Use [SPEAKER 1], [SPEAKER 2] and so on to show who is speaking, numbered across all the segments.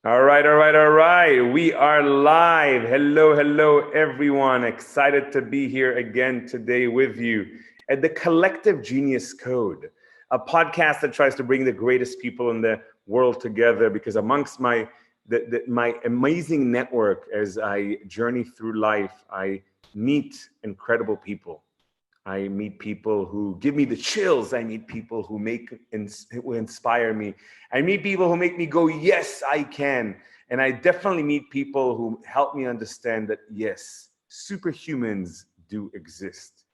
[SPEAKER 1] All right. We are live. Hello, everyone. Excited to be here again today with you at the Collective Genius Code, a podcast that tries to bring the greatest people in the world together. Because amongst my amazing network, as I journey through life, I meet incredible people. I meet people who give me the chills. I meet people who inspire me. I meet people who make me go, yes, I can. And I definitely meet people who help me understand that, yes, superhumans do exist.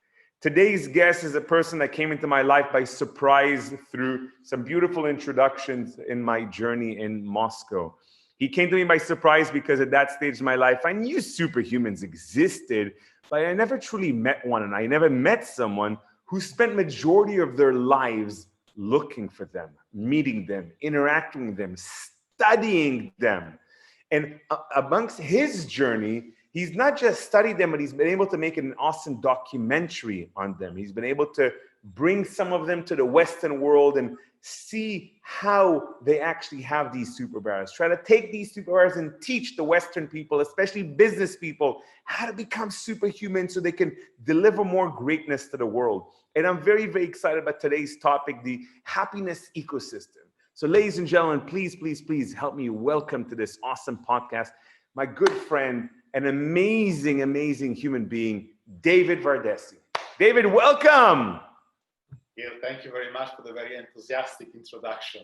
[SPEAKER 1] Today's guest is a person that came into my life by surprise through some beautiful introductions in my journey in Moscow. He came to me by surprise because at that stage of my life, I knew superhumans existed, but I never truly met one, and I never met someone who spent majority of their lives looking for them, meeting them, interacting with them, studying them. And amongst his journey, he's not just studied them, but he's been able to make an awesome documentary on them. He's been able to bring some of them to the Western world and see how they actually have these superpowers. Try to take these superpowers and teach the Western people, especially business people, how to become superhuman so they can deliver more greatness to the world. And I'm very excited about today's topic, the happiness ecosystem. So ladies and gentlemen, please help me welcome to this awesome podcast, my good friend, an amazing human being, David Verdesi. David, welcome.
[SPEAKER 2] Yeah, thank you very much for the very enthusiastic introduction.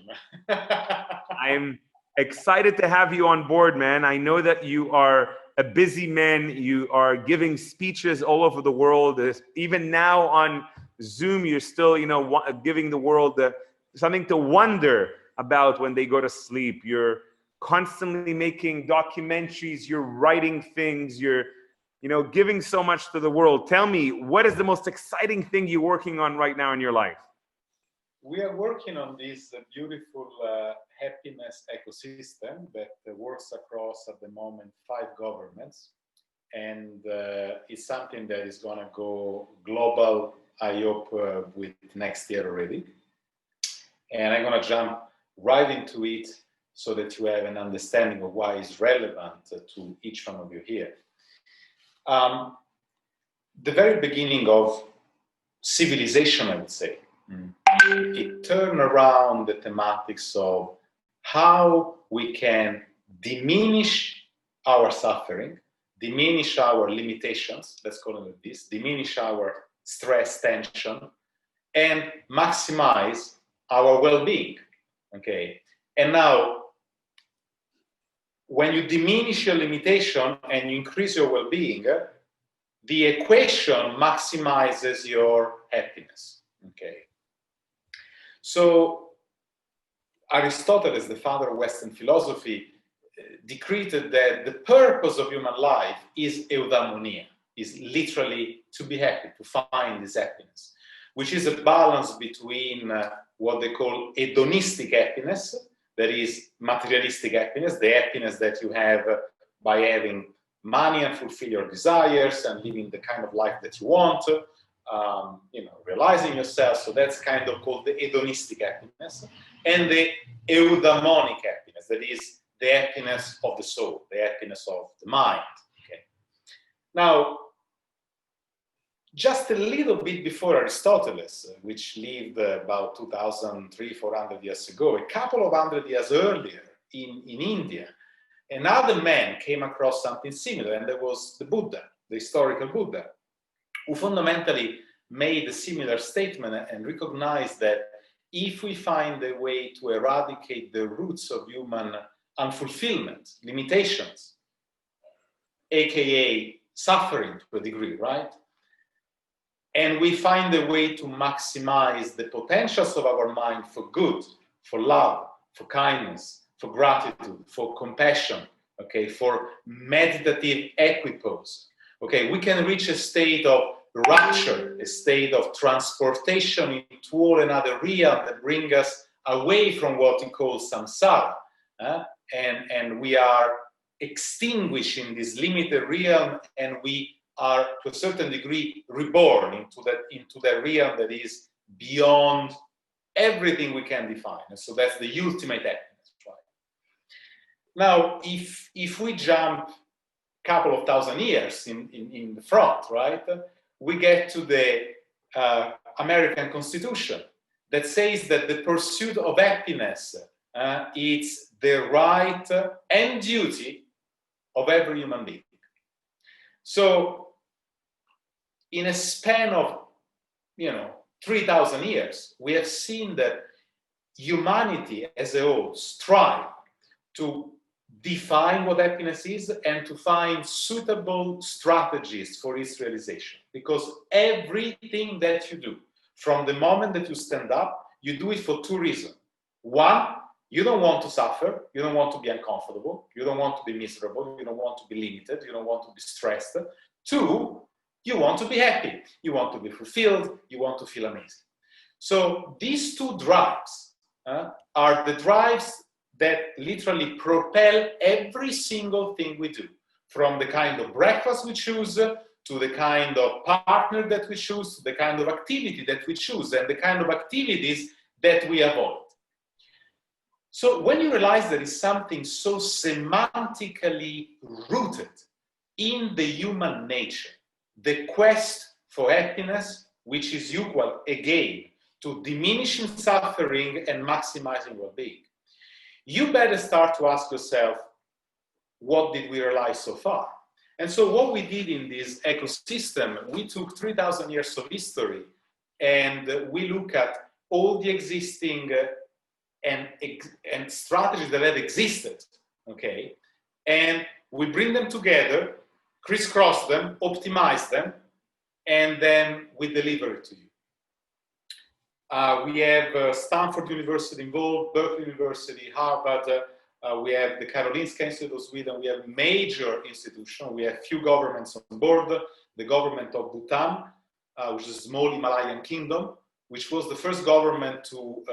[SPEAKER 1] I'm excited to have you on board, man. I know that you are a busy man. You are giving speeches all over the world. Even now on Zoom, you're still, giving the world something to wonder about when they go to sleep. You're constantly making documentaries. You're writing things. You're, giving so much to the world. Tell me, what is the most exciting thing you're working on right now in your life?
[SPEAKER 2] We are working on this beautiful happiness ecosystem that works across, at the moment, 5 governments. And it's something that is going to go global, I hope, with next year already. And I'm going to jump right into it so that you have an understanding of why it's relevant to each one of you here. The very beginning of civilization, I would say, it turned around the thematics of how we can diminish our suffering, diminish our limitations, let's call it like this, diminish our stress, tension, and maximize our well-being. Okay. And now, when you diminish your limitation and you increase your well-being, the equation maximizes your happiness. Okay. So Aristotle, as the father of Western philosophy, decreed that the purpose of human life is eudaimonia, is literally to be happy, to find this happiness, which is a balance between what they call hedonistic happiness, that is materialistic happiness, the happiness that you have by having money and fulfill your desires and living the kind of life that you want, realizing yourself. So that's kind of called the hedonistic happiness, and the eudaimonic happiness, that is the happiness of the soul, the happiness of the mind. Okay. Now, just a little bit before Aristotle, which lived about 2,300-400 years ago, a couple of hundred years earlier in India, another man came across something similar, and that was the Buddha, the historical Buddha, who fundamentally made a similar statement and recognized that if we find a way to eradicate the roots of human unfulfillment, limitations, aka suffering to a degree, right? And we find a way to maximize the potentials of our mind for good, for love, for kindness, for gratitude, for compassion, okay, for meditative equipoise. Okay, we can reach a state of rapture, a state of transportation into all another realm that brings us away from what we call samsara. And we are extinguishing this limited realm, and we are, to a certain degree, reborn into that realm that is beyond everything we can define. And so that's the ultimate happiness, right? Now, if we jump a couple of thousand years in the front, right, we get to the American Constitution that says that the pursuit of happiness is the right and duty of every human being. So, in a span of 3,000 years, we have seen that humanity as a whole strive to define what happiness is and to find suitable strategies for its realization. Because everything that you do, from the moment that you stand up, you do it for two reasons. One, you don't want to suffer, you don't want to be uncomfortable, you don't want to be miserable, you don't want to be limited, you don't want to be stressed. Two, you want to be happy, you want to be fulfilled, you want to feel amazing. So these two drives are the drives that literally propel every single thing we do, from the kind of breakfast we choose, to the kind of partner that we choose, to the kind of activity that we choose, and the kind of activities that we avoid. So when you realize there is something so semantically rooted in the human nature, the quest for happiness, which is equal, again, to diminishing suffering and maximizing well-being, you better start to ask yourself, what did we realize so far? And so what we did in this ecosystem, we took 3,000 years of history and we look at all the existing and strategies that have existed, okay? And we bring them together, crisscross them, optimize them, and then we deliver it to you. We have Stanford University involved, Berkeley University, Harvard, we have the Karolinska Institute of Sweden, we have major institutions, we have few governments on board, the government of Bhutan, which is a small Himalayan kingdom, which was the first government to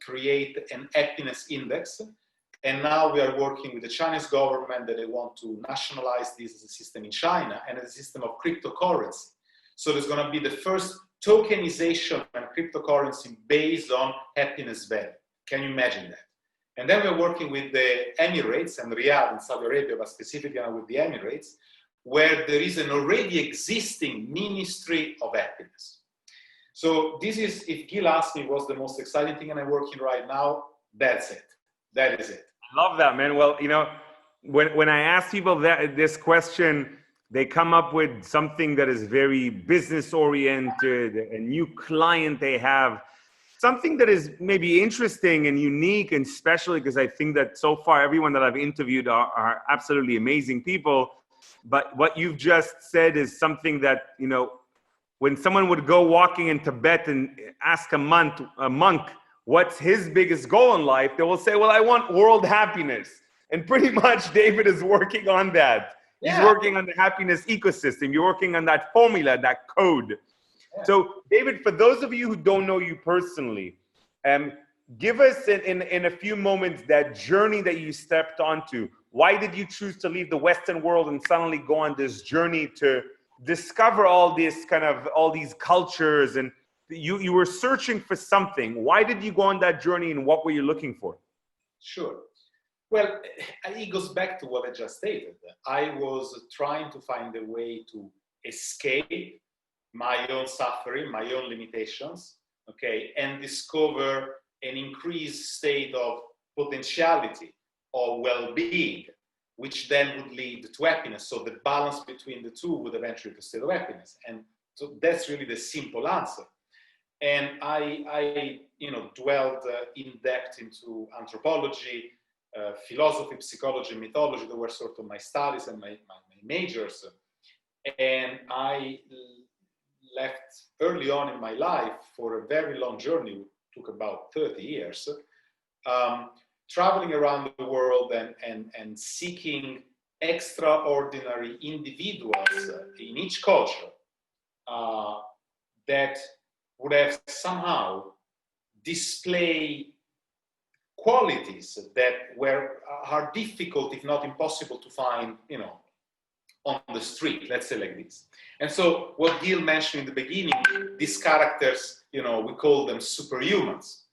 [SPEAKER 2] create an happiness index. And now we are working with the Chinese government that they want to nationalize this as a system in China and as a system of cryptocurrency. So there's going to be the first tokenization and cryptocurrency based on happiness value. Can you imagine that? And then we're working with the Emirates and Riyadh in Saudi Arabia, but specifically with the Emirates, where there is an already existing ministry of happiness. So this is, if Gil asked me what's the most exciting thing and I'm working right now, that's it. That is it.
[SPEAKER 1] I love that, man. Well, when I ask people this question, they come up with something that is very business oriented, a new client they have, something that is maybe interesting and unique, and especially because I think that so far everyone that I've interviewed are absolutely amazing people. But what you've just said is something that, when someone would go walking in Tibet and ask a monk what's his biggest goal in life, they will say, well, I want world happiness. And pretty much David is working on that. He's working on the happiness ecosystem. You're working on that formula, that code. Yeah. So, David, for those of you who don't know you personally, give us in a few moments that journey that you stepped onto. Why did you choose to leave the Western world and suddenly go on this journey to discover all these cultures? And you were searching for something. Why did you go on that journey, and what were you looking for?
[SPEAKER 2] Sure. Well, it goes back to what I just stated. I was trying to find a way to escape my own suffering, my own limitations, okay, and discover an increased state of potentiality or well-being, which then would lead to happiness. So the balance between the two would eventually be a state of happiness. And so that's really the simple answer. And I dwelled in depth into anthropology, philosophy, psychology, mythology. They were sort of my studies and my majors. And I left early on in my life for a very long journey. It took about 30 years, traveling around the world and seeking extraordinary individuals in each culture that would have somehow display qualities that are difficult, if not impossible, to find, on the street, let's say like this. And so what Gil mentioned in the beginning, these characters, we call them superhumans.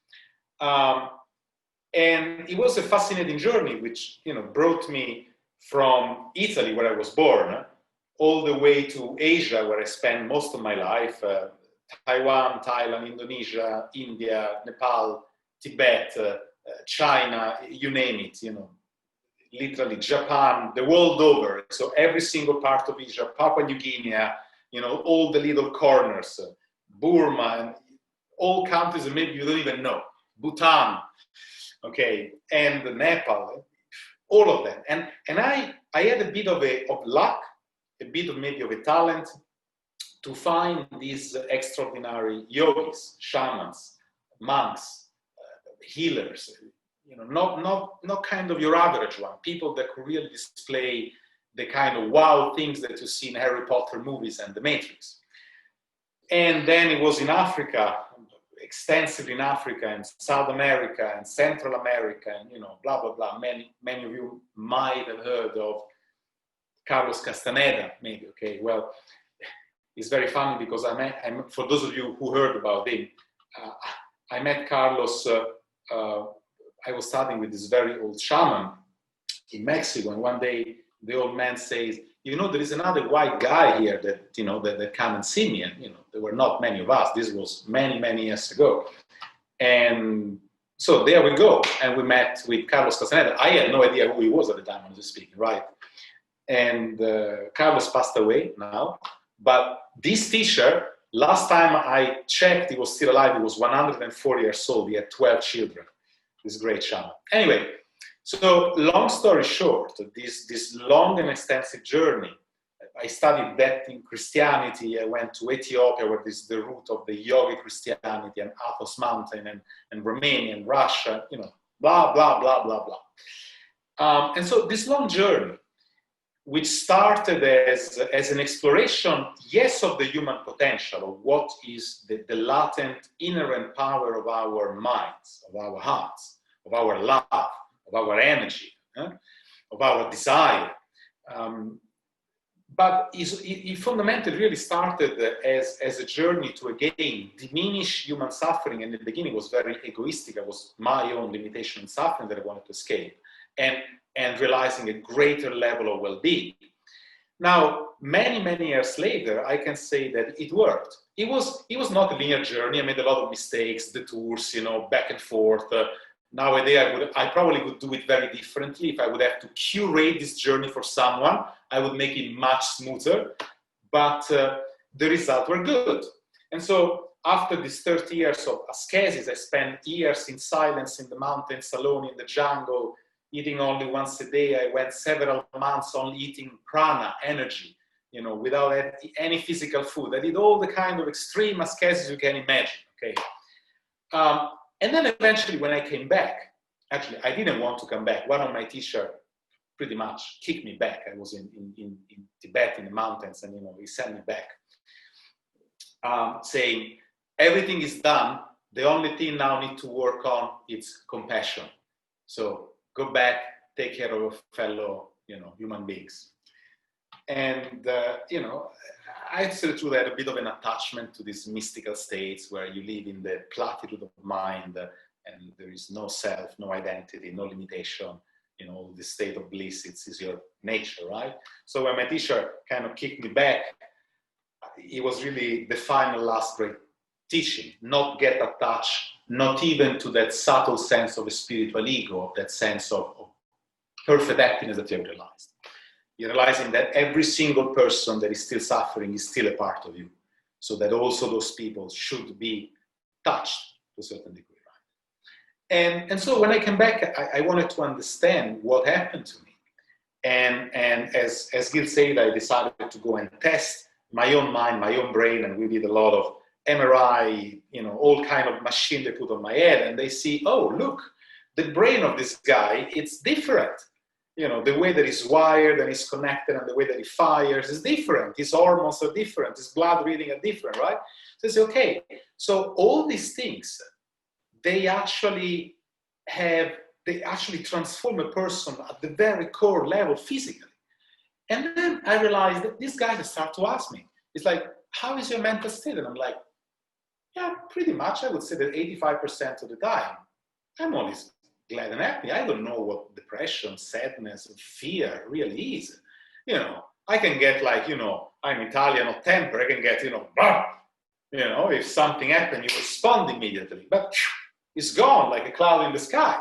[SPEAKER 2] And it was a fascinating journey, which, brought me from Italy, where I was born, all the way to Asia, where I spent most of my life, Taiwan, Thailand, Indonesia, India, Nepal, Tibet, China, you name it, literally Japan, the world over. So every single part of Asia, Papua New Guinea, all the little corners, Burma, and all countries that maybe you don't even know, Bhutan, okay, and Nepal, all of them. And I had a bit of luck, a bit of maybe of a talent to find these extraordinary yogis, shamans, monks, healers, not kind of your average one, people that could really display the kind of wow things that you see in Harry Potter movies and The Matrix. And then it was in Africa, extensively in Africa and South America and Central America, and blah blah blah. Many of you might have heard of Carlos Castaneda, maybe. Okay, well, it's very funny because for those of you who heard about him, I met Carlos. I was studying with this very old shaman in Mexico, and one day the old man says, there is another white guy here that, that come and see me. And, there were not many of us. This was many, many years ago. And so there we go. And we met with Carlos Castaneda. I had no idea who he was at the time I was speaking, right? And Carlos passed away now. But this teacher, last time I checked, he was still alive. He was 104 years old. He had 12 children. This great shaman. Anyway, so long story short, this long and extensive journey, I studied depth in Christianity. I went to Ethiopia, where this is the root of the yogic Christianity, and Athos Mountain, and Romania and Russia, blah, blah, blah, blah, blah. And so this long journey, which started as an exploration, yes, of the human potential, of what is the latent inherent power of our minds, of our hearts, of our love, of our energy, of our desire. But it fundamentally really started as a journey to, again, diminish human suffering. And in the beginning, it was very egoistic. It was my own limitation and suffering that I wanted to escape, and realizing a greater level of well-being. Now, many, many years later, I can say that it worked. It was not a linear journey. I made a lot of mistakes, detours, back and forth. Nowadays, I probably would do it very differently. If I would have to curate this journey for someone, I would make it much smoother. But the results were good. And so after these 30 years of ascesis, I spent years in silence in the mountains, alone in the jungle, eating only once a day. I went several months on eating prana, energy, without any physical food. I did all the kind of extreme ascesis you can imagine, okay? And then eventually when I came back, actually, I didn't want to come back. One of my teachers pretty much kicked me back. I was in Tibet, in the mountains, and, he sent me back, saying, everything is done. The only thing now I need to work on is compassion. So go back, take care of your fellow, human beings. And, I sort of had a bit of an attachment to these mystical states where you live in the platitude of mind, and there is no self, no identity, no limitation, the state of bliss, it's your nature, right? So when my teacher kind of kicked me back, it was really the final last great teaching, not get attached, not even to that subtle sense of a spiritual ego, that sense of perfect happiness that you have realized. You're realizing that every single person that is still suffering is still a part of you. So that also those people should be touched to a certain degree, right? And so when I came back, I wanted to understand what happened to me. And as Gil said, I decided to go and test my own mind, my own brain, and we did a lot of MRI, all kind of machine they put on my head, and they see, oh, look, the brain of this guy, it's different. The way that he's wired and he's connected and the way that he fires is different. His hormones are different. His blood reading are different, right? So it's okay. So all these things, they actually transform a person at the very core level physically. And then I realized that these guys start to ask me, it's like, how is your mental state? And I'm like, yeah, pretty much. I would say that 85% of the time, I'm always glad and happy. I don't know what depression, sadness, fear really is. You know, I can get like, you know, I'm Italian or temper, I can get, you know, bah! You know, if something happens, you respond immediately, but it's gone like a cloud in the sky,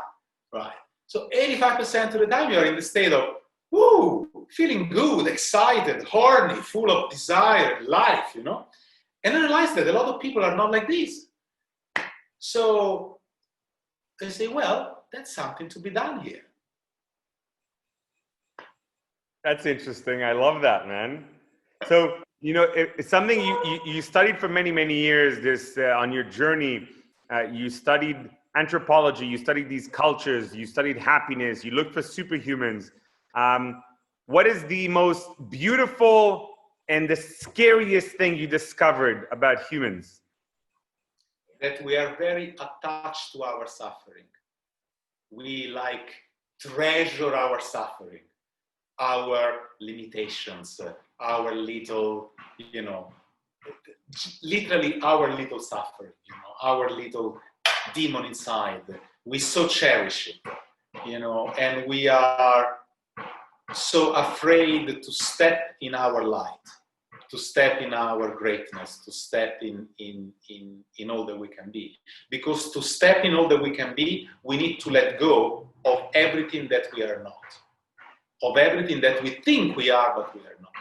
[SPEAKER 2] right? So 85% of the time you're in the state of, woo, feeling good, excited, horny, full of desire and life, you know? And I realized that a lot of people are not like this. So they say, well, that's something to be done here.
[SPEAKER 1] That's interesting. I love that, man. So, you know, it's something you studied for many, many years. This on your journey, you studied anthropology, you studied these cultures, you studied happiness, you looked for superhumans. What is the most beautiful and the scariest thing you discovered about humans?
[SPEAKER 2] That we are very attached to our suffering. We like treasure our suffering, our limitations, our little, you know, literally our little suffering, you know, our little demon inside. We so cherish it, you know, and we are so afraid to step in our light, to step in our greatness, to step in all that we can be. Because to step in all that we can be, we need to let go of everything that we are not, of everything that we think we are, but we are not.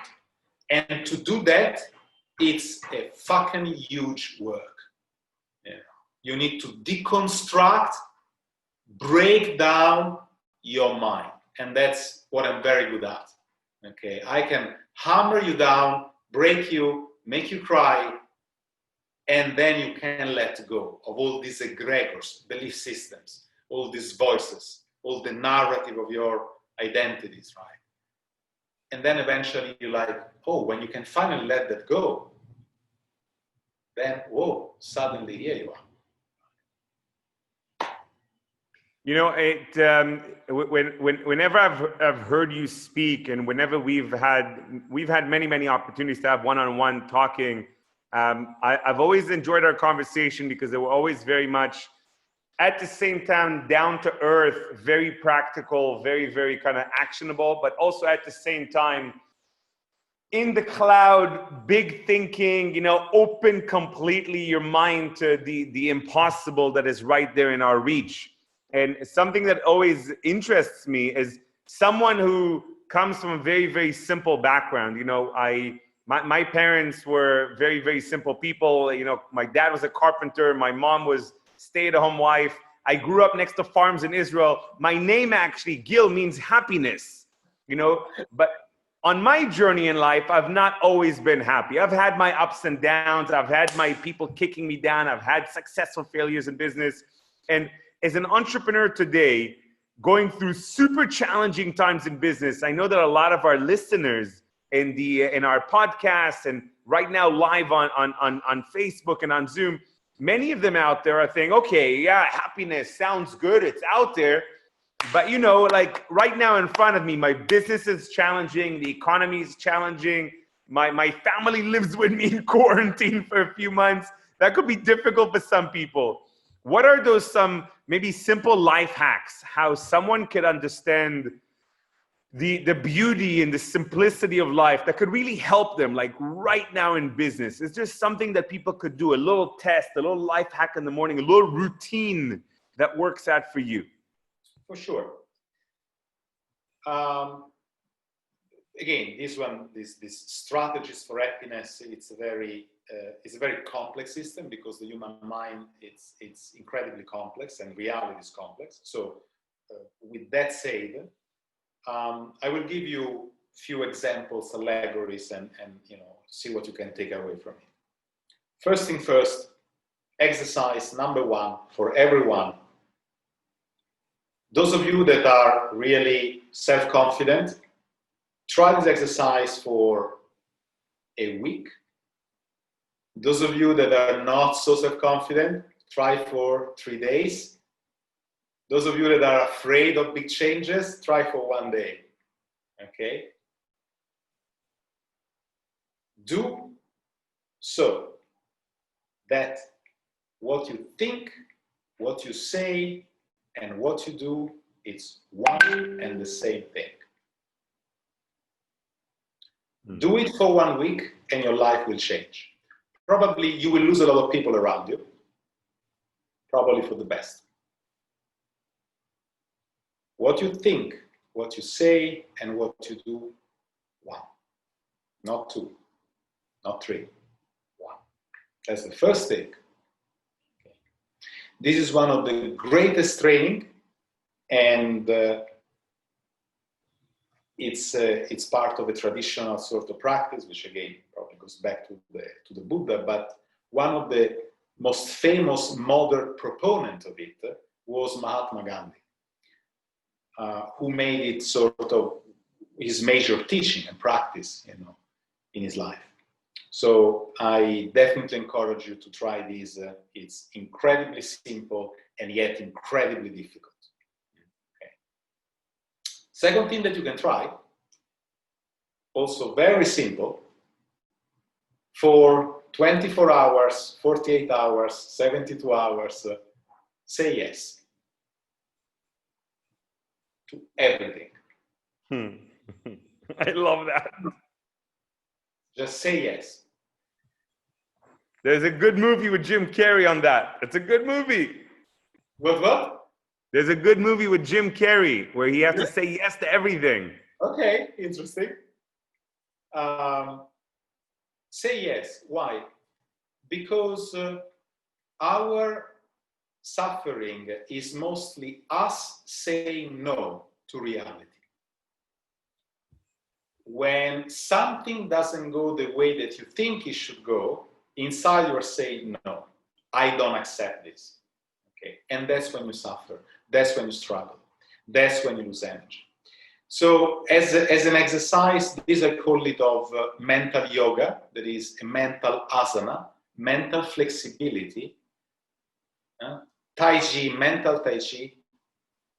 [SPEAKER 2] And to do that, it's a fucking huge work. You know, you need to deconstruct, break down your mind. And that's what I'm very good at. Okay, I can hammer you down, break you, make you cry, and then you can let go of all these egregors, belief systems, all these voices, all the narrative of your identities, right? And then eventually you're like, oh, when you can finally let that go, then, whoa, suddenly here you are.
[SPEAKER 1] You know, whenever I've heard you speak, and whenever we've had many opportunities to have one-on-one talking, I've always enjoyed our conversation because they were always very much at the same time down to earth, very practical, very kind of actionable, but also at the same time in the cloud, big thinking, you know, open completely your mind to the impossible that is right there in our reach. And something that always interests me is someone who comes from a very simple background. You know, my parents were very simple people. You know, my dad was a carpenter, my mom was stay-at-home wife. I grew up next to farms in Israel. My name actually, Gil, means happiness, you know, but on my journey in life, I've not always been happy. I've had my ups and downs. I've had my people kicking me down. I've had successful failures in business. And as an entrepreneur today, going through super challenging times in business, I know that a lot of our listeners in our podcast and right now live on Facebook and on Zoom, many of them out there are thinking, okay, yeah, happiness sounds good. It's out there. But, you know, like right now in front of me, my business is challenging. The economy is challenging. My family lives with me in quarantine for a few months. That could be difficult for some people. What are those some maybe simple life hacks, how someone could understand the beauty and the simplicity of life that could really help them, like right now in business? It's just something that people could do, a little test, a little life hack in the morning, a little routine that works out for you.
[SPEAKER 2] For sure. Again, this strategies for happiness, it's a very complex system because the human mind, it's incredibly complex and reality is complex. So with that said, I will give you a few examples, allegories, and you know, see what you can take away from it. First thing first, exercise number one for everyone. Those of you that are really self-confident, try this exercise for a week. Those of you that are not so self-confident, try for 3 days. Those of you that are afraid of big changes, try for 1 day. Okay? Do so that what you think, what you say, and what you do, it's one and the same thing. Do it for 1 week and your life will change. Probably you will lose a lot of people around you, probably for the best. What you think, what you say, and what you do, one. Not two, not three, one. That's the first thing. Okay. This is one of the greatest training, and it's part of a traditional sort of practice, which again probably goes back to the Buddha. But one of the most famous modern proponent of it was Mahatma Gandhi, who made it sort of his major teaching and practice, in his life. So I definitely encourage you to try this. It's incredibly simple and yet incredibly difficult. Okay. Second thing that you can try, also very simple, for 24 hours, 48 hours, 72 hours, say yes to everything.
[SPEAKER 1] I love that.
[SPEAKER 2] Just say yes.
[SPEAKER 1] There's a good movie with Jim Carrey on that. It's a good movie.
[SPEAKER 2] What?
[SPEAKER 1] There's a good movie with Jim Carrey where he has to say yes to everything.
[SPEAKER 2] Okay, interesting. Say yes. Why? Because our suffering is mostly us saying no to reality. When something doesn't go the way that you think it should go, inside you're saying, no, I don't accept this. Okay, and that's when you suffer. That's when you struggle. That's when you lose energy. So as an exercise, this I call it of mental yoga, that is a mental asana, mental flexibility, Tai Chi, mental Tai Chi,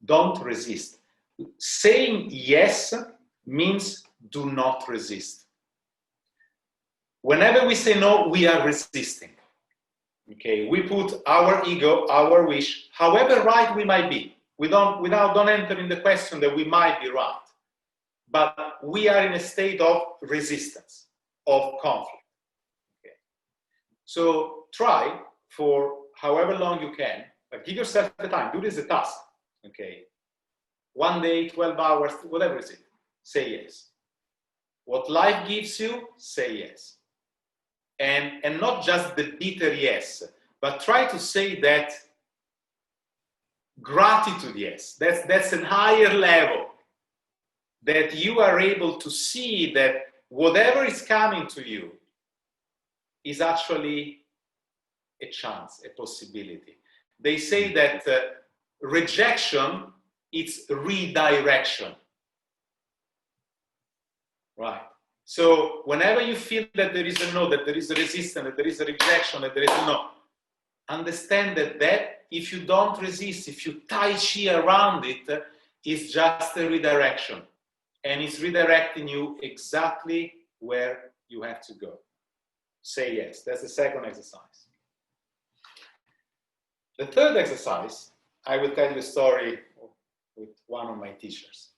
[SPEAKER 2] don't resist. Saying yes means do not resist. Whenever we say no, we are resisting. Okay, we put our ego, our wish, however right we might be. Don't enter in the question that we might be right. But we are in a state of resistance, of conflict. Okay. So try for however long you can, but give yourself the time. Do this as a task. Okay. 1 day, 12 hours, whatever is it. Say yes. What life gives you, say yes. And not just the bitter yes, but try to say that gratitude yes. That's a higher level. That you are able to see that whatever is coming to you is actually a chance, a possibility. They say that rejection is redirection. Right. So whenever you feel that there is a no, that there is a resistance, that there is a rejection, that there is a no, understand that if you don't resist, if you Tai Chi around it, it's just a redirection. And it's redirecting you exactly where you have to go. Say yes. That's the second exercise. The third exercise, I will tell you a story with one of my teachers.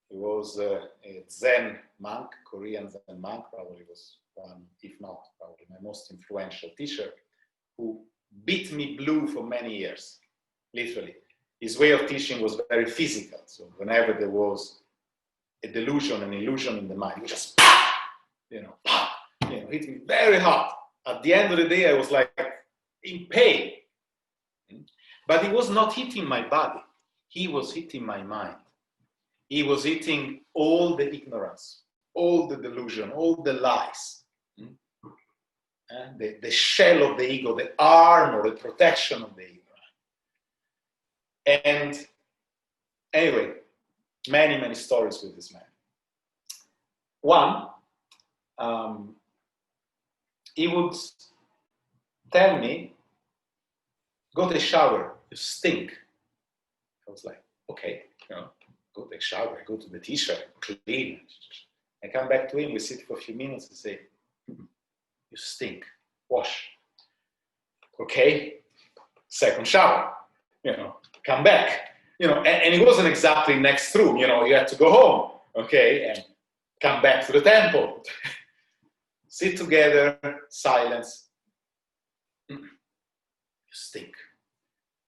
[SPEAKER 2] He was a Zen monk, Korean Zen monk, probably was one, if not probably my most influential teacher, who beat me blue for many years, literally. His way of teaching was very physical. So whenever there was a delusion, an illusion in the mind, he would just, hit me very hard. At the end of the day, I was like in pain. But he was not hitting my body. He was hitting my mind. He was hitting all the ignorance, all the delusion, all the lies. And the shell of the ego, the armor, the protection of the ego. And anyway, many, many stories with this man. One, he would tell me, go take a shower, you stink. I was like, okay, go take a shower, I go to the teacher, clean. I come back to him, we sit for a few minutes and say, you stink, wash. Okay, second shower. come back. And it wasn't exactly next room. You had to go home, okay, and come back to the temple. Sit together, silence. You stink.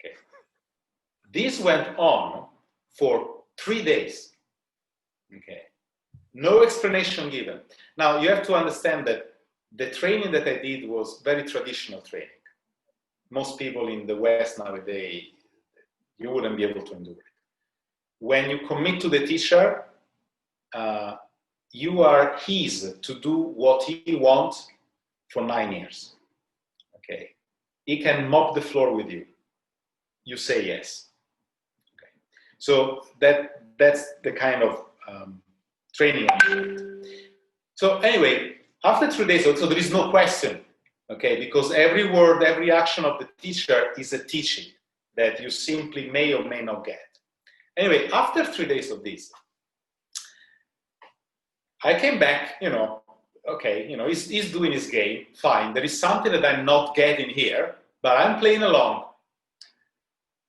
[SPEAKER 2] Okay. This went on for 3 days. Okay. No explanation given. Now, you have to understand that the training that I did was very traditional training. Most people in the West nowadays, you wouldn't be able to endure it. When you commit to the teacher, you are his to do what he wants for 9 years. Okay. He can mop the floor with you. You say yes. Okay. So that's the kind of training. So anyway, after 3 days, so there is no question, okay, because every word, every action of the teacher is a teaching that you simply may or may not get. Anyway, after 3 days of this, I came back, okay, he's doing his game, fine. There is something that I'm not getting here, but I'm playing along.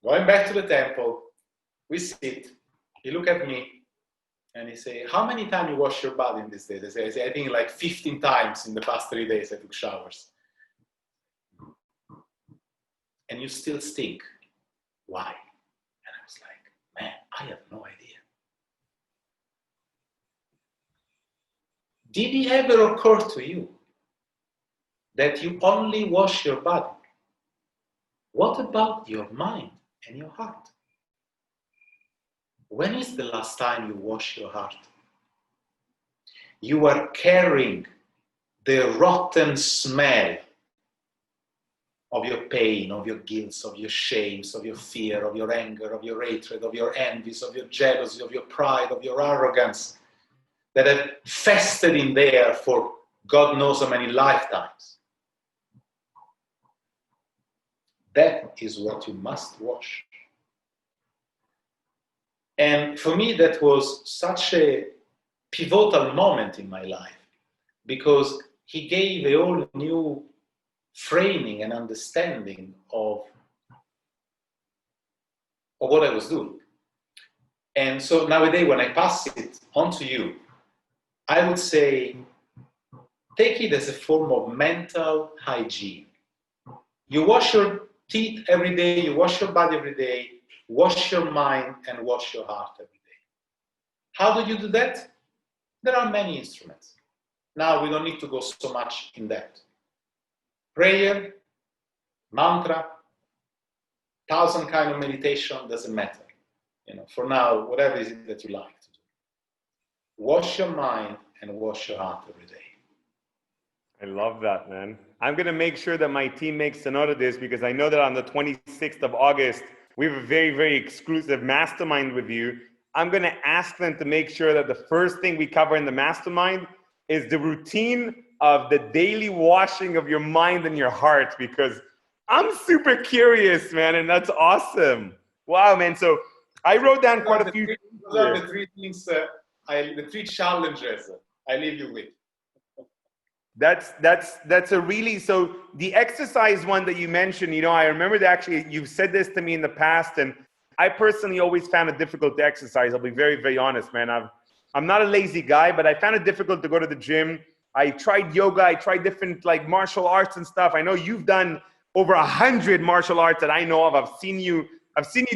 [SPEAKER 2] Going back to the temple, we sit, he look at me, and he say, how many times you wash your body in these days? I say, I think like 15 times in the past 3 days I took showers. And you still stink. Why? And I was like, man, I have no idea. Did it ever occur to you that you only wash your body? What about your mind and your heart? When is the last time you wash your heart? You are carrying the rotten smell of your pain, of your guilt, of your shames, of your fear, of your anger, of your hatred, of your envies, of your jealousy, of your pride, of your arrogance that have festered in there for God knows how many lifetimes. That is what you must wash. And for me, that was such a pivotal moment in my life because he gave a whole new framing and understanding of what I was doing. And so nowadays, when I pass it on to you, I would say, take it as a form of mental hygiene. You wash your teeth every day, you wash your body every day, wash your mind and wash your heart every day. How do you do that? There are many instruments. Now we don't need to go so much in depth. Prayer, mantra, 1,000 kind of meditation, doesn't matter. For now, whatever is it that you like to do. Wash your mind and wash your heart every day.
[SPEAKER 1] I love that, man. I'm going to make sure that my team makes a note of this because I know that on the 26th of August, we have a very, very exclusive mastermind with you. I'm going to ask them to make sure that the first thing we cover in the mastermind is the routine of the daily washing of your mind and your heart because I'm super curious, man, and that's awesome. Wow, man. So I wrote down quite a few.
[SPEAKER 2] Those are the 3 things, the 3 challenges I leave you with.
[SPEAKER 1] That's a really, so the exercise one that you mentioned, I remember that actually you've said this to me in the past, and I personally always found it difficult to exercise. I'll be very, very honest, man. I'm not a lazy guy, but I found it difficult to go to the gym. I tried yoga, I tried different like martial arts and stuff. I know you've done over 100 martial arts that I know of. I've seen you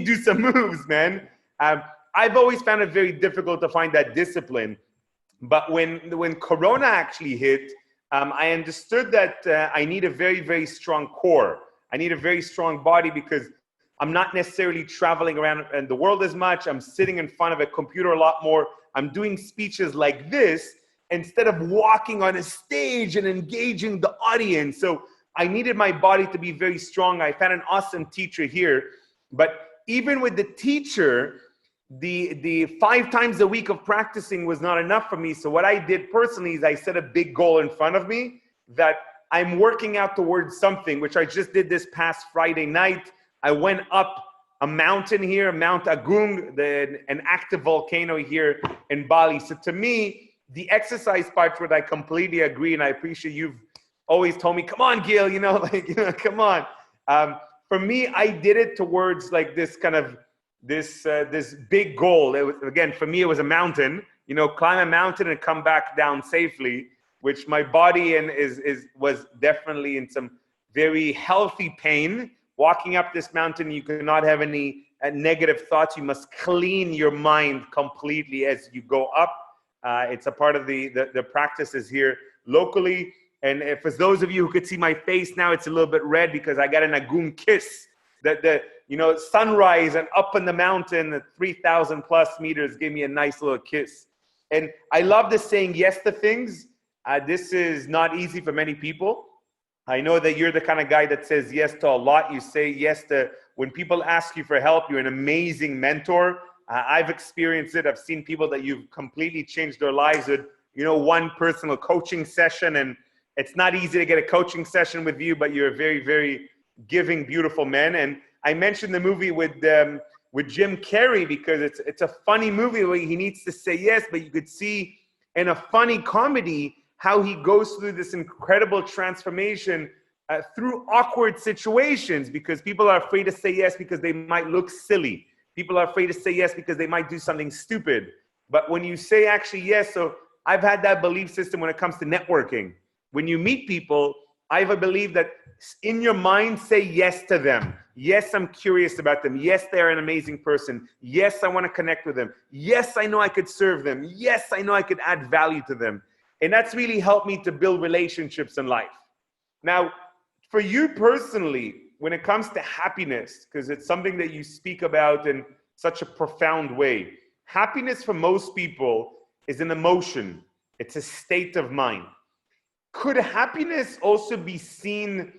[SPEAKER 1] do some moves, man. I've always found it very difficult to find that discipline. But when Corona actually hit, I understood that I need a very, very strong core. I need a very strong body because I'm not necessarily traveling around in the world as much. I'm sitting in front of a computer a lot more. I'm doing speeches like this instead of walking on a stage and engaging the audience. So I needed my body to be very strong. I found an awesome teacher here. But even with the teacher, the 5 times a week of practicing was not enough for me. So what I did personally is I set a big goal in front of me that I'm working out towards something, which I just did this past Friday night. I went up a mountain here, Mount Agung, an active volcano here in Bali. So to me, the exercise part where I completely agree, and I appreciate you've always told me, come on, Gil, come on. for me, I did it towards like this kind of this big goal. It was, again, for me, it was a mountain. You know, climb a mountain and come back down safely, which my body was definitely in some very healthy pain. Walking up this mountain, you cannot have any negative thoughts. You must clean your mind completely as you go up. It's a part of the practices here locally. And for those of you who could see my face now, it's a little bit red because I got an agun kiss. The sunrise and up in the mountain at 3,000 plus meters gave me a nice little kiss. And I love this saying yes to things. This is not easy for many people. I know that you're the kind of guy that says yes to a lot. You say yes to when people ask you for help. You're an amazing mentor. I've experienced it. I've seen people that you've completely changed their lives with, one personal coaching session. And it's not easy to get a coaching session with you, but you're a very, very giving, beautiful man. And I mentioned the movie with Jim Carrey because it's a funny movie where he needs to say yes, but you could see in a funny comedy how he goes through this incredible transformation through awkward situations because people are afraid to say yes because they might look silly. People are afraid to say yes because they might do something stupid. But when you say actually yes, so I've had that belief system when it comes to networking. When you meet people, I believe that in your mind, say yes to them. Yes, I'm curious about them. Yes, they're an amazing person. Yes, I want to connect with them. Yes, I know I could serve them. Yes, I know I could add value to them. And that's really helped me to build relationships in life. Now, for you personally, when it comes to happiness, because it's something that you speak about in such a profound way, happiness for most people is an emotion. It's a state of mind. Could happiness also be seen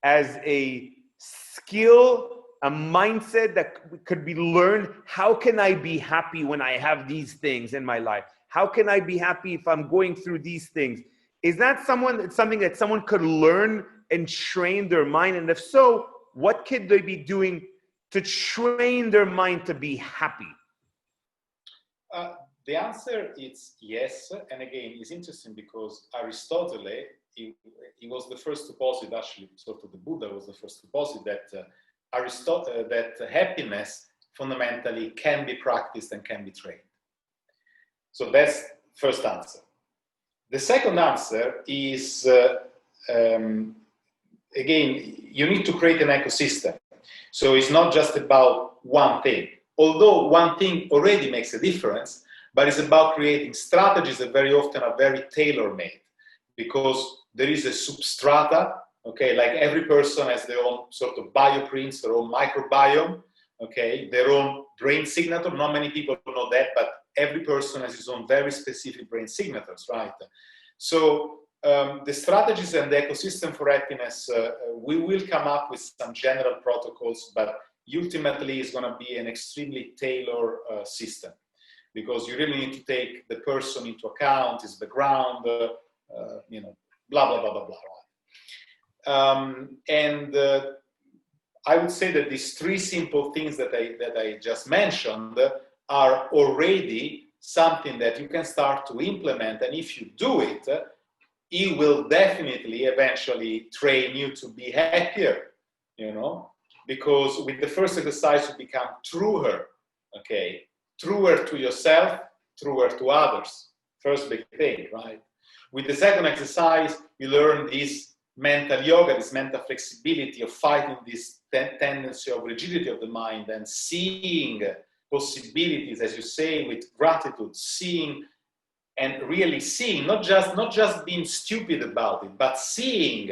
[SPEAKER 1] as a skill, a mindset that could be learned? How can I be happy when I have these things in my life? How can I be happy if I'm going through these things? Is that something that someone could learn and train their mind? And if so, what could they be doing to train their mind to be happy?
[SPEAKER 2] The answer is yes. And again, it's interesting because Aristotle, he was the first to posit, actually, sort of the Buddha was the first to posit that that happiness fundamentally can be practiced and can be trained. So that's first answer. The second answer is, again, you need to create an ecosystem. So it's not just about one thing. Although one thing already makes a difference, but it's about creating strategies that very often are very tailor-made because there is a substrata, okay, like every person has their own sort of bioprints, their own microbiome, okay, their own brain signature. Not many people know that, but every person has his own very specific brain signatures, right? So the strategies and the ecosystem for happiness, we will come up with some general protocols, but ultimately it's going to be an extremely tailored system because you really need to take the person into account, his background, blah, blah, blah, blah, blah. And I would say that these three simple things that I just mentioned are already something that you can start to implement. And if you do it, it will definitely eventually train you to be happier, because with the first exercise, you become truer, okay? Truer to yourself, truer to others. First big thing, right? With the second exercise, you learn this mental yoga, this mental flexibility of fighting this tendency of rigidity of the mind and seeing possibilities, as you say, with gratitude, seeing and really seeing, not just being stupid about it, but seeing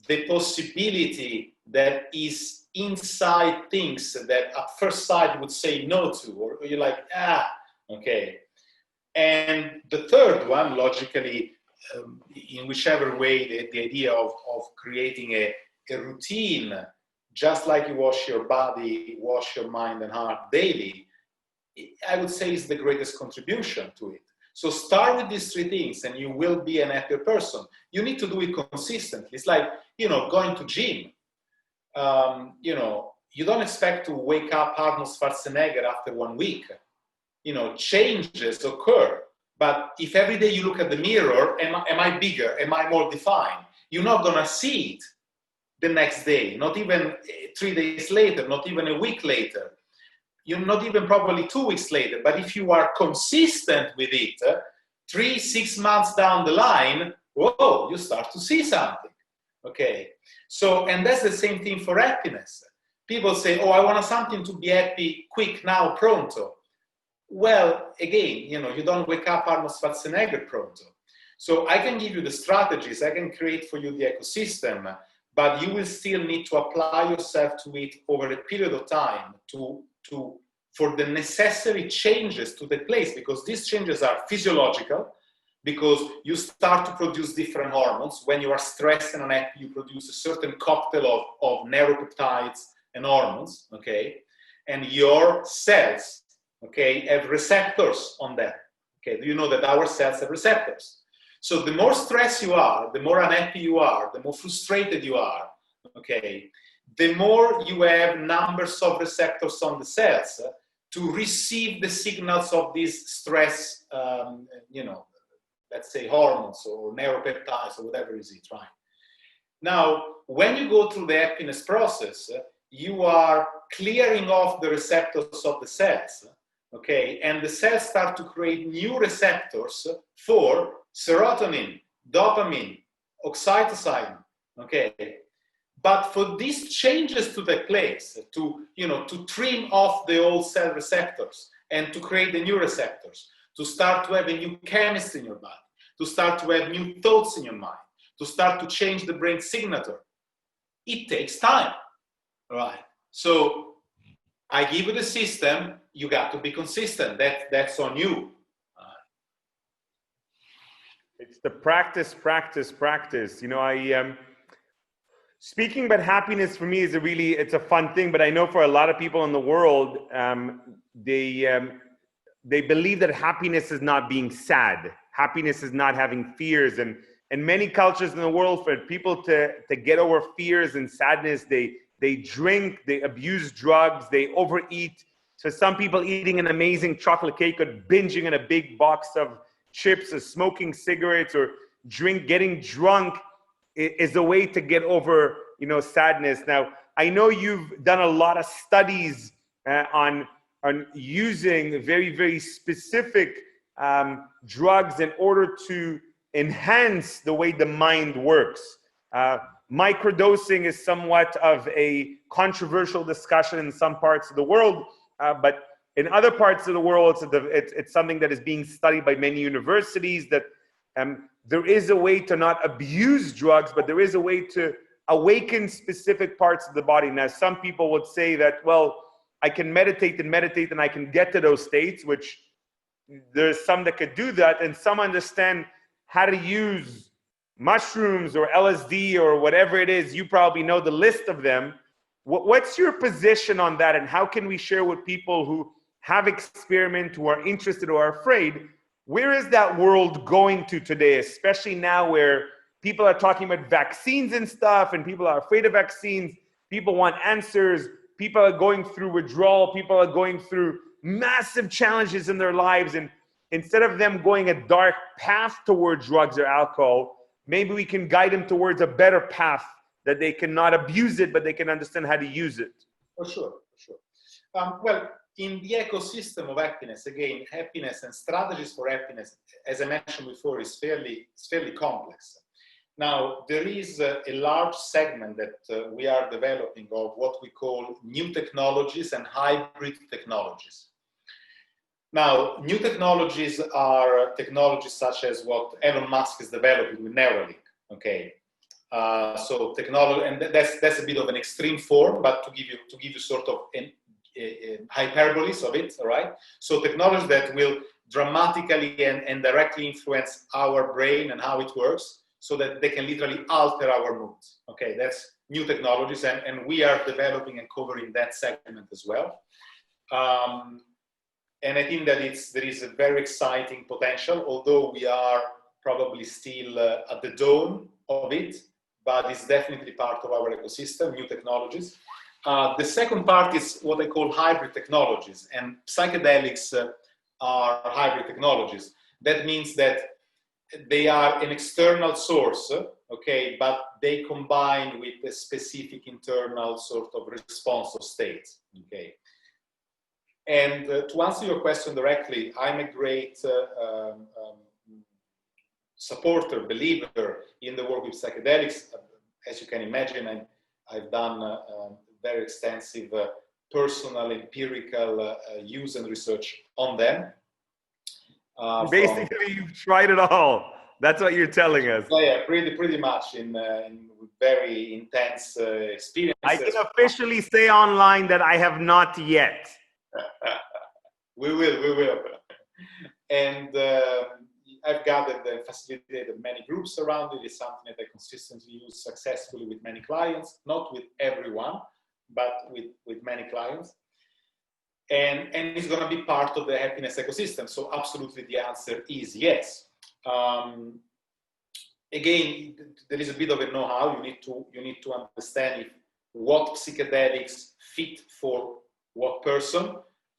[SPEAKER 2] the possibility that is inside things that at first sight you would say no to, or you're like, okay. And the third one, logically, in whichever way, the idea of creating a routine, just like you wash your body, wash your mind and heart daily, I would say is the greatest contribution to it. So start with these three things and you will be an happier person. You need to do it consistently. It's like, going to gym. You don't expect to wake up Arnold Schwarzenegger after 1 week. Changes occur. But if every day you look at the mirror, am I bigger? Am I more defined? You're not going to see it. the next day, not even 3 days later, not even a week later, you're not even probably 2 weeks later. But if you are consistent with it, 3-6 months down the line, whoa, you start to see something. Okay, so, and that's the same thing for happiness. People say, oh, I want something to be happy quick now, pronto. Well, again, you know, you don't wake up Arnold Schwarzenegger pronto. So I can give you the strategies, I can create for you the ecosystem, but you will still need to apply yourself to it over a period of time for the necessary changes to take place, because these changes are physiological, because you start to produce different hormones. When you are stressed and unhappy, you produce a certain cocktail of neuropeptides and hormones, okay? And your cells, okay, have receptors on them. Okay, do you know that our cells have receptors? So the more stressed you are, the more unhappy you are, the more frustrated you are, okay, the more you have numbers of receptors on the cells to receive the signals of these stress, you know, let's say hormones or neuropeptides or whatever is it, right? Now, when you go through the happiness process, you are clearing off the receptors of the cells, okay? And the cells start to create new receptors for serotonin, dopamine, oxytocin, okay? But for these changes to take place, to trim off the old cell receptors and to create the new receptors, to start to have a new chemistry in your body, to start to have new thoughts in your mind, to start to change the brain signature, it takes time, right? So I give you the system, you got to be consistent. That's on you.
[SPEAKER 1] It's the practice. You know, speaking about happiness for me is it's a fun thing, but I know for a lot of people in the world, they believe that happiness is not being sad. Happiness is not having fears. And in many cultures in the world, for people to get over fears and sadness, they drink, they abuse drugs, they overeat. So some people eating an amazing chocolate cake or binging on a big box of chips or smoking cigarettes or getting drunk is a way to get over, you know, sadness. Now, I know you've done a lot of studies on using very, very specific drugs in order to enhance the way the mind works. Microdosing is somewhat of a controversial discussion in some parts of the world, but in other parts of the world, it's something that is being studied by many universities, that there is a way to not abuse drugs, but there is a way to awaken specific parts of the body. Now, some people would say that, well, I can meditate and I can get to those states, which there's some that could do that, and some understand how to use mushrooms or LSD or whatever it is. You probably know the list of them. What's your position on that, and how can we share with people who have experiment, who are interested or are afraid? Where is that world going to today, especially now where people are talking about vaccines and stuff, and people are afraid of vaccines, people want answers, people are going through withdrawal, people are going through massive challenges in their lives, and instead of them going a dark path towards drugs or alcohol, maybe we can guide them towards a better path, that they cannot abuse it, but they can understand how to use it.
[SPEAKER 2] For sure. Well, in the ecosystem of happiness, again, happiness and strategies for happiness, as I mentioned before, is fairly complex. Now, there is a large segment that we are developing of what we call new technologies and hybrid technologies. Now, new technologies are technologies such as what Elon Musk is developing with Neuralink, okay? So technology, and that's a bit of an extreme form, but to give you sort of hyperboles of it, all right? So technology that will dramatically and directly influence our brain and how it works, so that they can literally alter our moods. Okay, that's new technologies, and we are developing and covering that segment as well. And I think that there is a very exciting potential, although we are probably still at the dawn of it, but it's definitely part of our ecosystem, new technologies. The second part is what I call hybrid technologies, and psychedelics are hybrid technologies. That means that they are an external source, okay, but they combine with a specific internal sort of response or state, okay. And to answer your question directly, I'm a great supporter, believer in the work with psychedelics. As you can imagine, I've done very extensive personal, empirical use and research on them.
[SPEAKER 1] Basically, you've tried it all. That's what you're telling us.
[SPEAKER 2] Yeah, pretty much in very intense experiences.
[SPEAKER 1] I can officially say online that I have not yet.
[SPEAKER 2] We will. And I've gathered and facilitated many groups around it. It's something that I consistently use successfully with many clients, not with everyone, but with many clients. And it's going to be part of the happiness ecosystem. So absolutely the answer is yes. Again, there is a bit of a know-how. You need to understand what psychedelics fit for what person.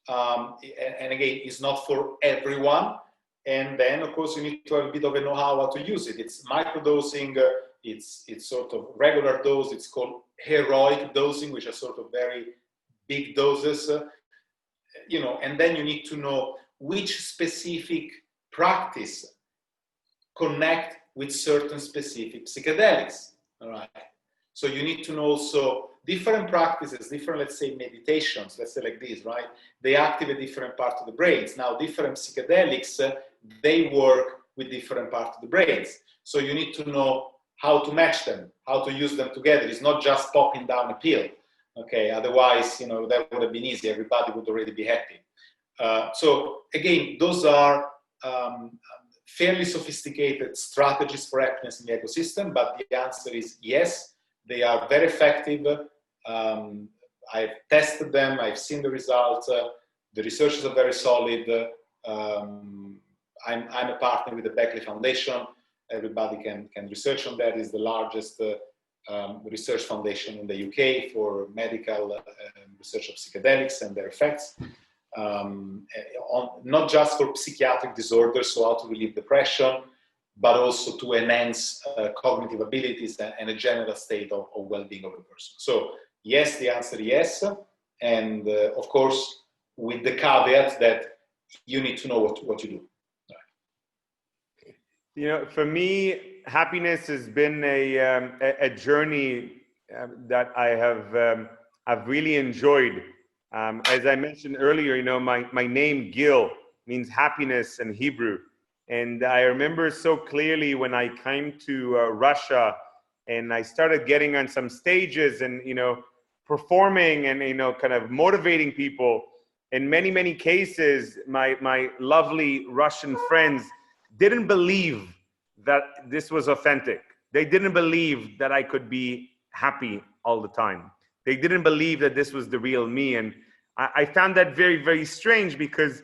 [SPEAKER 2] And again, it's not for everyone. And then, of course, you need to have a bit of a know-how how to use it. It's microdosing, it's sort of regular dose. It's called heroic dosing, which are sort of very big doses. And then you need to know which specific practice connect with certain specific psychedelics. All right. So you need to know also different practices, different, let's say, meditations, let's say like this, right? They activate different parts of the brains. Now, different psychedelics, they work with different parts of the brains. So you need to know how to match them, how to use them together. It's not just popping down a pill. Okay, otherwise, that would have been easy. Everybody would already be happy. So again, those are fairly sophisticated strategies for happiness in the ecosystem, but the answer is yes, they are very effective. I've tested them, I've seen the results. The researchers are very solid. I'm a partner with the Beckley Foundation. Everybody can research on that. It's the largest research foundation in the UK for medical research of psychedelics and their effects. Not just for psychiatric disorders, so how to relieve depression, but also to enhance cognitive abilities and a general state of well-being of a person. So yes, the answer is yes. And of course, with the caveat that you need to know what you do.
[SPEAKER 1] For me, happiness has been a journey that I've really enjoyed. As I mentioned earlier, my name Gil means happiness in Hebrew, and I remember so clearly when I came to Russia and I started getting on some stages and performing and kind of motivating people. In many cases, my lovely Russian friends didn't believe that this was authentic. They didn't believe that I could be happy all the time. They didn't believe that this was the real me. And I found that very, very strange because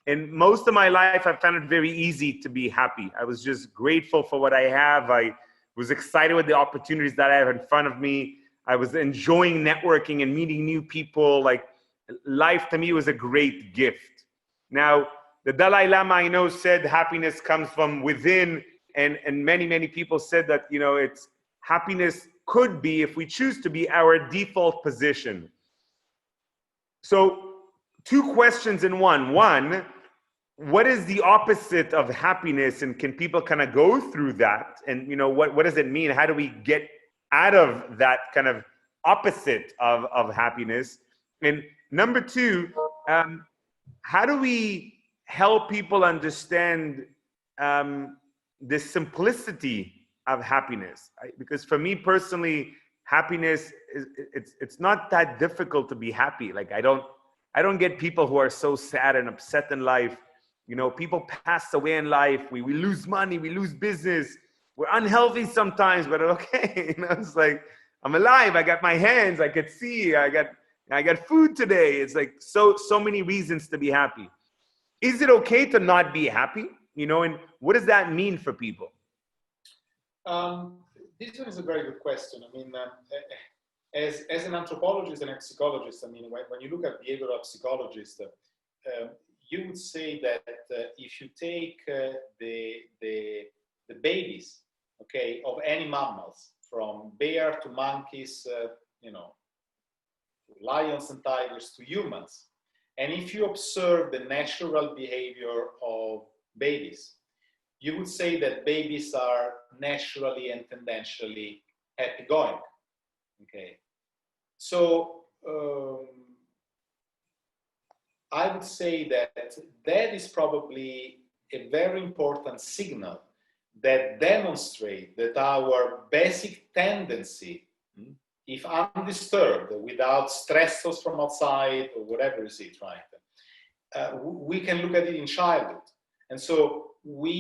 [SPEAKER 1] in most of my life, I found it very easy to be happy. I was just grateful for what I have. I was excited with the opportunities that I have in front of me. I was enjoying networking and meeting new people. Like, life to me was a great gift. Now, the Dalai Lama, I know, said happiness comes from within, and many people said that, it's happiness could be, if we choose to be, our default position. So 2 questions in one. One, what is the opposite of happiness, and can people kind of go through that? And what does it mean? How do we get out of that kind of opposite of happiness? And number 2, how do we help people understand the simplicity of happiness? Because for me personally, happiness it's not that difficult to be happy. Like, I don't get people who are so sad and upset in life. People pass away in life. We lose money, we lose business. We're unhealthy sometimes, but okay. It's like, I'm alive. I got my hands. I could see. I got food today. It's like so many reasons to be happy. Is it okay to not be happy? And what does that mean for people?
[SPEAKER 2] This one is a very good question. I mean, as an anthropologist and a psychologist, I mean, when you look at behavioral psychologists, you would say that if you take the babies, okay, of any mammals, from bear to monkeys, you know, lions and tigers to humans. And if you observe the natural behavior of babies, you would say that babies are naturally and tendentially happy-going. Okay, so I would say that that is probably a very important signal that demonstrates that our basic tendency, if undisturbed, without stressors from outside or whatever is it, right? We can look at it in childhood. And so we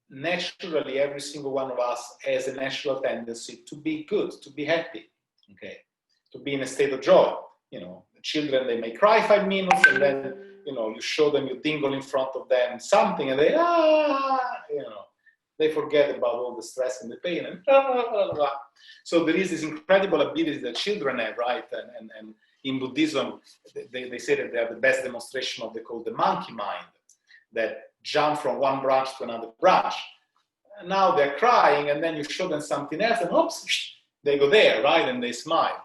[SPEAKER 2] naturally, every single one of us has a natural tendency to be good, to be happy, okay, to be in a state of joy. You know, the children, they may cry 5 minutes and then, you know, you show them, you dingle in front of them something and they, you know, they forget about all the stress and the pain and So there is this incredible ability that children have, right? And in Buddhism, they say that they are the best demonstration of, they call the monkey mind, that jump from one branch to another branch. And now they're crying and then you show them something else and oops, they go there, right? And they smile.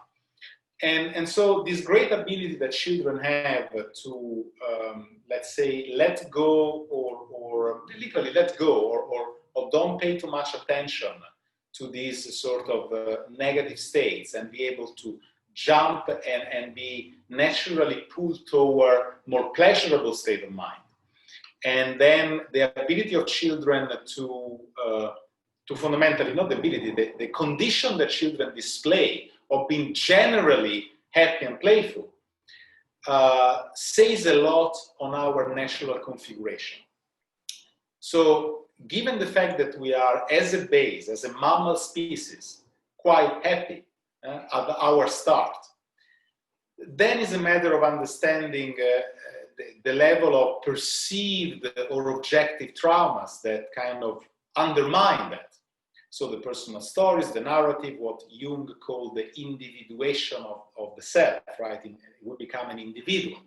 [SPEAKER 2] And so this great ability that children have to, let's say, let go or literally let go or don't pay too much attention to these sort of negative states and be able to jump and be naturally pulled toward more pleasurable state of mind. And then the ability of children to fundamentally, not the ability, the condition that children display of being generally happy and playful says a lot on our natural configuration. So given the fact that we are, as a base, as a mammal species, quite happy at our start, then it's a matter of understanding the level of perceived or objective traumas that kind of undermine that. So the personal stories, the narrative, what Jung called the individuation of the self, right? It will become an individual.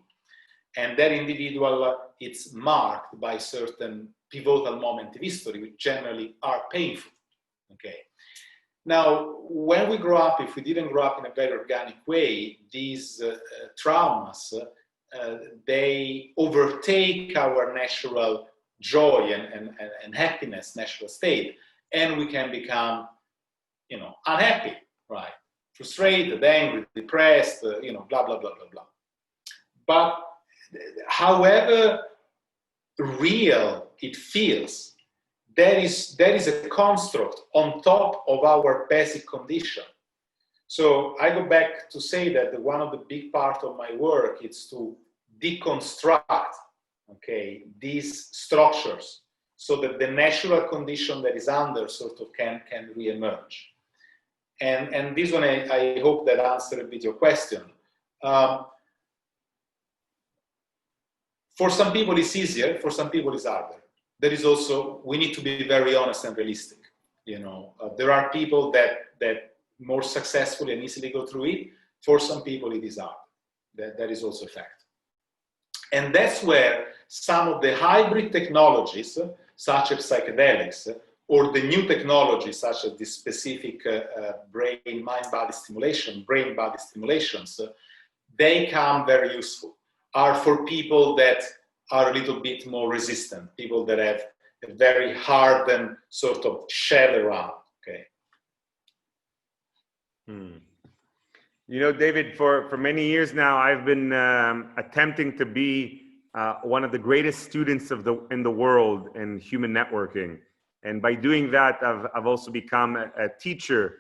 [SPEAKER 2] And that individual, it's marked by certain pivotal moments of history, which generally are painful, okay? Now, when we grow up, if we didn't grow up in a very organic way, these traumas, they overtake our natural joy and happiness, natural state, and we can become, you know, unhappy, right? Frustrated, angry, depressed, you know, blah, blah, blah, blah, blah. But however real it feels, there is a construct on top of our basic condition. So I go back to say that one of the big part of my work is to deconstruct, okay, these structures so that the natural condition that is under sort of can re-emerge. And this one, I hope that answered a bit your question. For some people it's easier, for some people it's harder. There is also, we need to be very honest and realistic. You know, there are people that more successfully and easily go through it. For some people it is hard. That is also a fact. And that's where some of the hybrid technologies, such as psychedelics, or the new technologies, such as the specific brain body stimulations, they come very useful, are for people that are a little bit more resistant, people that have a very hardened sort of shell around, okay?
[SPEAKER 1] You know, David, for many years now, I've been attempting to be one of the greatest students in the world in human networking. And by doing that, I've also become a teacher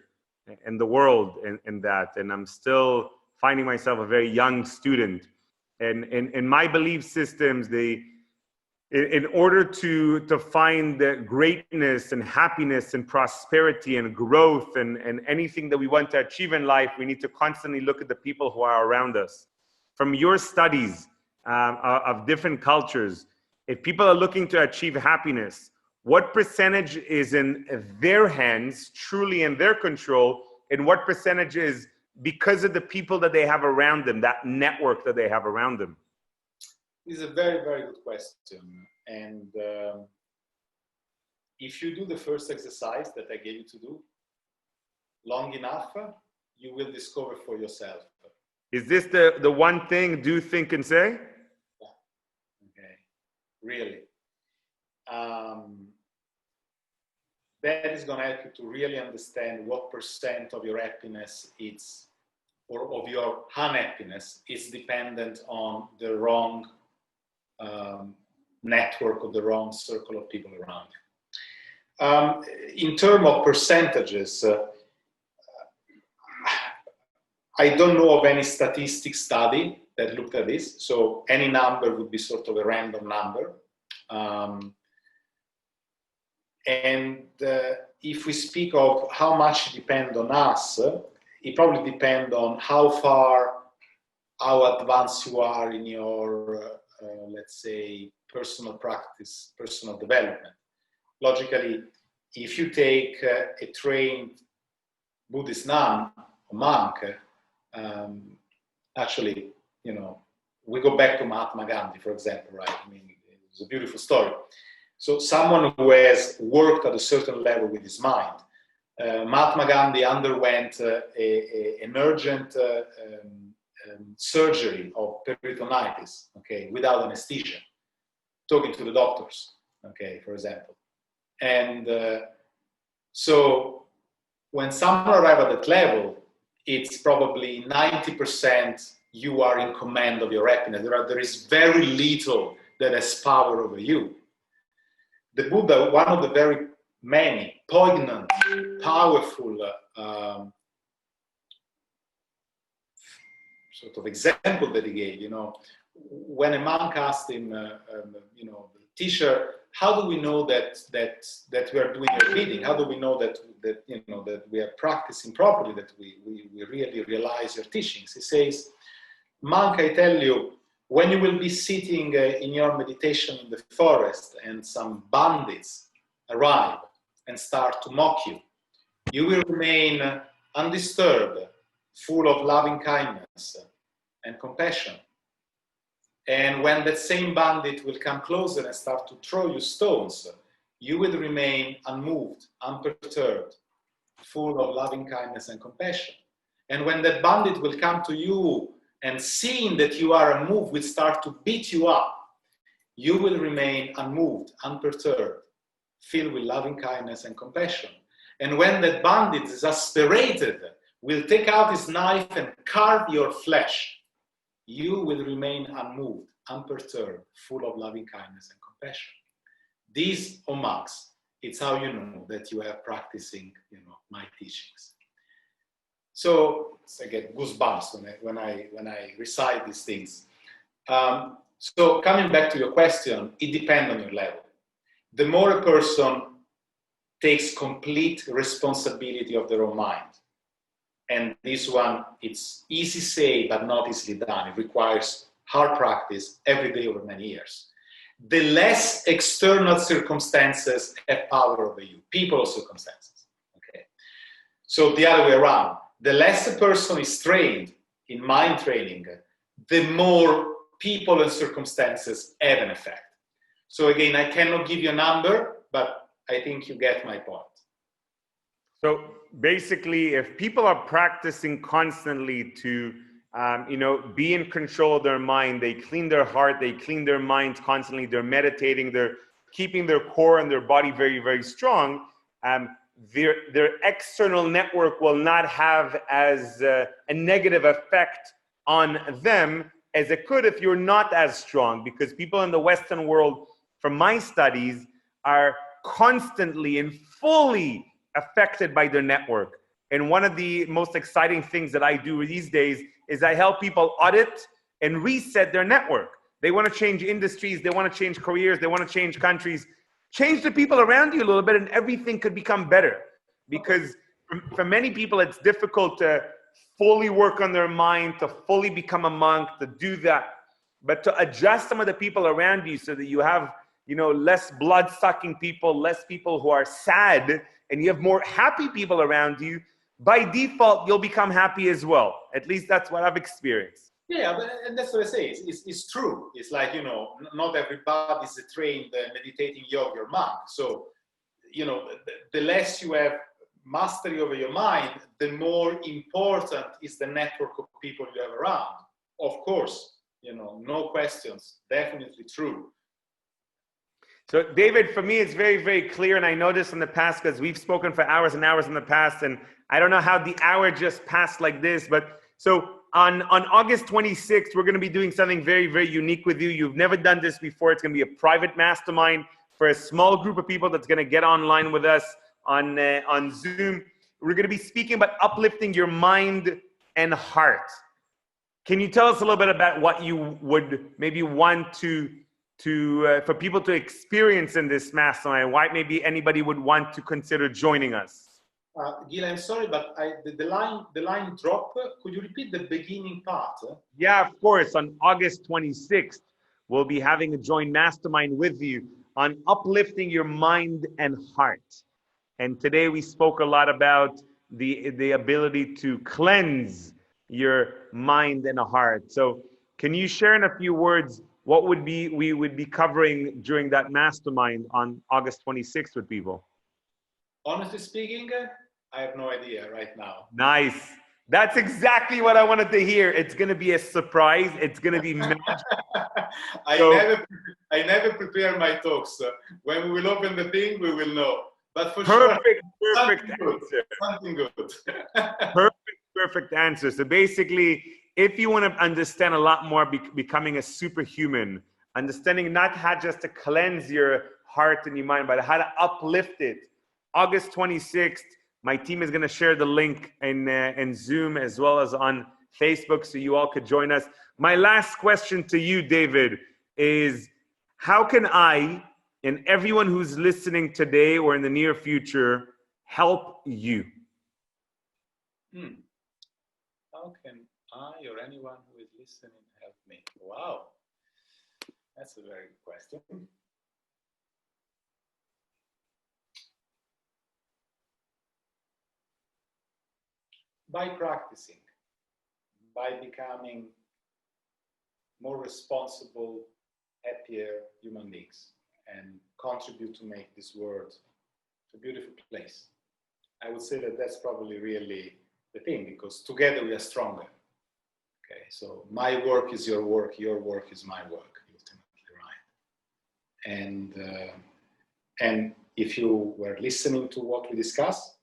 [SPEAKER 1] in the world in that. And I'm still finding myself a very young student. And in my belief systems, in order to find the greatness and happiness and prosperity and growth and anything that we want to achieve in life, we need to constantly look at the people who are around us. From your studies of different cultures, if people are looking to achieve happiness, what percentage is in their hands, truly in their control, and what percentage is because of the people that they have around them, that network that they have around them?
[SPEAKER 2] This is a very, very good question. And if you do the first exercise that I gave you to do long enough, you will discover for yourself.
[SPEAKER 1] Is this the one thing, do, think, and say?
[SPEAKER 2] Yeah. Okay, really. That is going to help you to really understand what % of your happiness is, or of your unhappiness is dependent on the wrong network or the wrong circle of people around you. In terms of percentages, I don't know of any statistic study that looked at this, so any number would be sort of a random number. If we speak of how much depends on us, it probably depends on how advanced you are in your, let's say, personal practice, personal development. Logically, if you take a trained Buddhist nun or monk, actually, you know, we go back to Mahatma Gandhi, for example, right? I mean, it's a beautiful story. So someone who has worked at a certain level with his mind, Mahatma Gandhi underwent an urgent surgery of peritonitis, okay, without anesthesia, talking to the doctors, okay, for example. And so when someone arrives at that level, it's probably 90% you are in command of your happiness. There is very little that has power over you. The Buddha, one of the very many poignant, powerful sort of example that he gave, you know, when a monk asked him, you know, the teacher, how do we know that we are doing your bidding? How do we know that you know that we are practicing properly, that we really realize your teachings? He says, monk, I tell you, when you will be sitting in your meditation in the forest and some bandits arrive and start to mock you, you will remain undisturbed, full of loving kindness and compassion. And when that same bandit will come closer and start to throw you stones, you will remain unmoved, unperturbed, full of loving kindness and compassion. And when that bandit will come to you and seeing that you are unmoved will start to beat you up, you will remain unmoved, unperturbed, filled with loving kindness and compassion. And when that bandit, exasperated, will take out his knife and carve your flesh, you will remain unmoved, unperturbed, full of loving kindness and compassion. These, O monks, it's how you know that you are practicing, you know, my teachings. So I get goosebumps when I recite these things. So coming back to your question, it depends on your level. The more a person takes complete responsibility of their own mind, and this one, it's easy say, but not easily done. It requires hard practice every day over many years. The less external circumstances have power over you, people or circumstances. Okay. So the other way around, the less a person is trained in mind training, the more people and circumstances have an effect. So again, I cannot give you a number, but I think you get my point.
[SPEAKER 1] So basically, if people are practicing constantly to, you know, be in control of their mind, they clean their heart, they clean their minds constantly, they're meditating, they're keeping their core and their body very, very strong, their external network will not have as a negative effect on them as it could if you're not as strong, because people in the Western world, from my studies, are constantly and fully affected by their network. And one of the most exciting things that I do these days is I help people audit and reset their network. They want to change industries, they want to change careers, they want to change countries. Change the people around you a little bit and everything could become better. Because for many people, it's difficult to fully work on their mind, to fully become a monk, to do that. But to adjust some of the people around you so that you have, you know, less blood-sucking people, less people who are sad, and you have more happy people around you, by default, you'll become happy as well. At least that's what I've experienced.
[SPEAKER 2] Yeah, and that's what I say. It's true. It's like, you know, not everybody is a trained meditating yogi or monk. So you know, the less you have mastery over your mind, the more important is the network of people you have around. Of course, you know, no questions, definitely true.
[SPEAKER 1] So David, for me, it's very, very clear. And I know this in the past because we've spoken for hours and hours in the past. And I don't know how the hour just passed like this. But so on August 26th, we're going to be doing something very, very unique with you. You've never done this before. It's going to be a private mastermind for a small group of people that's going to get online with us on Zoom. We're going to be speaking about uplifting your mind and heart. Can you tell us a little bit about what you would maybe want to for people to experience in this mastermind? Why maybe anybody would want to consider joining us?
[SPEAKER 2] Gil, I'm sorry, but the line dropped. Could you repeat the beginning part?
[SPEAKER 1] Yeah, of course. On August 26th, we'll be having a joint mastermind with you on uplifting your mind and heart. And today we spoke a lot about the ability to cleanse your mind and heart. So can you share in a few words what we would be covering during that mastermind on August 26th with people?
[SPEAKER 2] Honestly speaking, I have no idea right now.
[SPEAKER 1] Nice. That's exactly what I wanted to hear. It's going to be a surprise. It's going to be magic.
[SPEAKER 2] I never prepare my talks. When we will open the thing, we will know. But for sure,
[SPEAKER 1] perfect answer.
[SPEAKER 2] Something good.
[SPEAKER 1] Perfect answer. So basically, if you want to understand a lot more becoming a superhuman, understanding not how just to cleanse your heart and your mind, but how to uplift it. August 26th, my team is going to share the link in Zoom as well as on Facebook, so you all could join us. My last question to you, David, is how can I and everyone who's listening today or in the near future help you?
[SPEAKER 2] How can I or anyone who is listening help me? Wow, that's a very good question. By practicing, by becoming more responsible, happier human beings, and contribute to make this world a beautiful place. I would say that that's probably really the thing, because together we are stronger. Okay, so my work is your work is my work, ultimately, right? And if you were listening to what we discussed,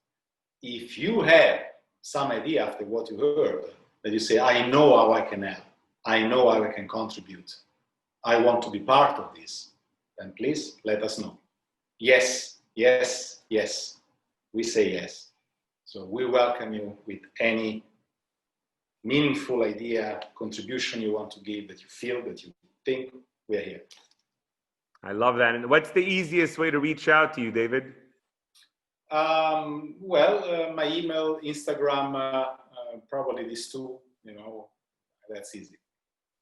[SPEAKER 2] if you have some idea after what you heard, that you say, I know how I can help, I know how I can contribute, I want to be part of this, then please let us know. Yes, yes, yes. We say yes. So we welcome you with any meaningful idea, contribution you want to give, that you feel, that you think. We're here.
[SPEAKER 1] I love that. And what's the easiest way to reach out to you, David?
[SPEAKER 2] My email, Instagram, probably these two, that's easy.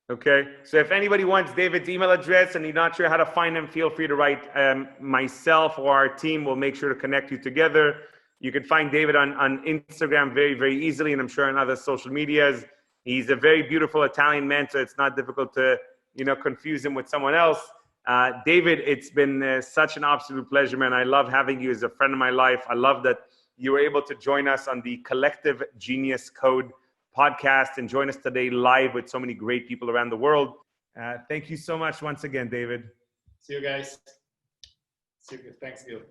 [SPEAKER 1] Okay. So if anybody wants David's email address and you're not sure how to find him, feel free to write myself or our team. We'll make sure to connect you together. You can find David on Instagram very, very easily, and I'm sure on other social medias. He's a very beautiful Italian man, so it's not difficult to, confuse him with someone else. David, it's been such an absolute pleasure, man. I love having you as a friend of my life. I love that you were able to join us on the Collective Genius Code podcast and join us today live with so many great people around the world. Thank you so much once again, David.
[SPEAKER 2] See you guys. See you. Thanks, Gil.